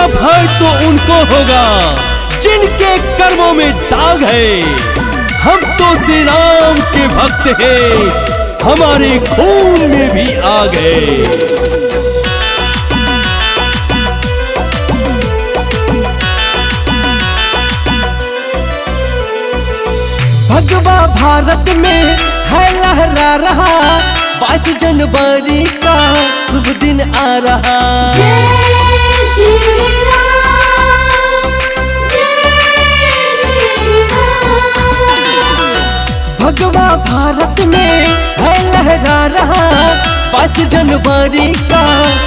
का भय तो उनको होगा जिनके कर्मों में दाग है। हम तो श्री राम के भक्त हैं, हमारे खून में भी आग है। भगवा भारत में है लहरा रहा 22 जनवरी का शुभ दिन आ रहा। जय श्री राम, जय श्री राम। भगवा भारत में है लहरा रहा 22 जनवरी का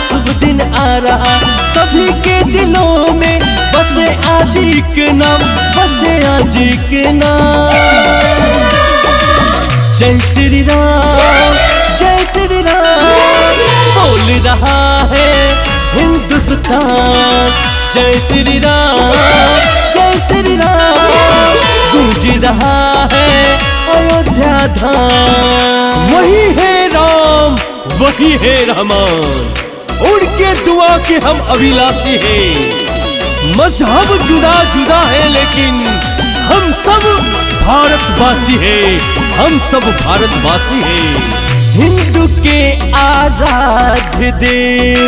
शुभ दिन आ रहा। सभी के दिलों में बसे आज के नाम, बसे आज के नाम। जय श्री राम, जय श्री राम बोल रहा है हिंदुस्तान। जय श्री राम, जय श्री राम गूंज रहा है अयोध्या धाम। वही है राम, वही है रहमान, उनके दुआ के हम अभिलाषी हैं। मजहब जुदा जुदा है लेकिन हम सब भारतवासी हैं, हम सब भारतवासी हैं। हिंदू के आराध्य देव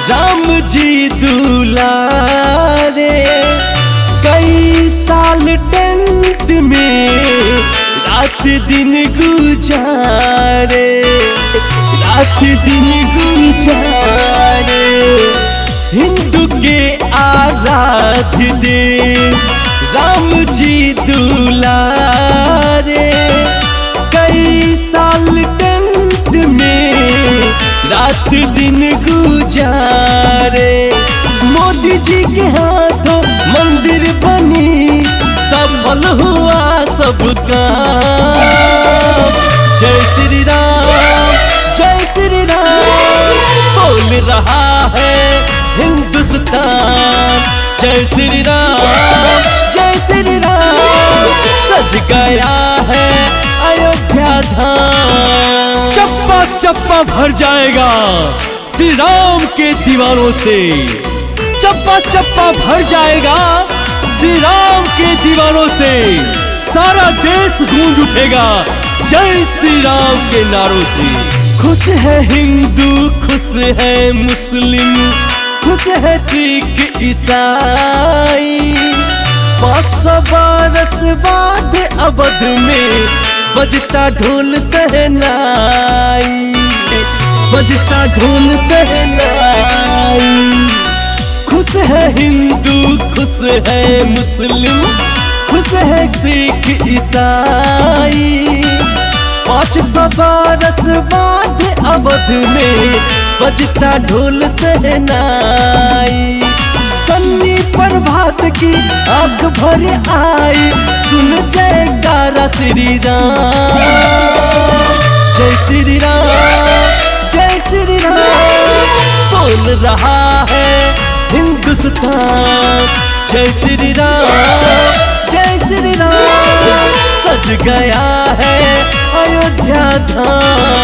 राम जी दुलारे, कई साल टेंट में रात दिन गुजारे, रात दिन गुजारे। हिंदू के आराध्य देव राम जी दुलारे, कई साल टेंट में रात दिन गुजारे। मोदी जी के हाथों मंदिर बनी, सफल हुआ सबका। जय श्री राम, जय श्री राम बोल रहा है हिंदुस्तान। जय श्री राम, जय श्री राम सज गया है अयोध्या धाम। चप्पा चप्पा भर जाएगा श्री राम के दीवानों से, चप्पा चप्पा भर जाएगा श्री राम के दीवानों से। सारा देश गूंज उठेगा जय श्री राम के नारों से। खुश है हिंदू, खुश है मुस्लिम, खुश है सिख ईसाई। 500 बरस बाद अवध में बजता ढोल सहनाई, बजता ढोल सहनाई। खुश है हिंदू, खुश है मुस्लिम, खुश है सिख ईसाई। 500 बरस बाद अवध में बजता ढोल सहनाई। सन्नी प्रभात की आंख भर आई, सुन जयकारा श्री राम। जय श्री राम, जय श्री राम बोल रहा है हिंदुस्तान। जय श्री राम, जय श्री राम सज गया है अयोध्या धाम।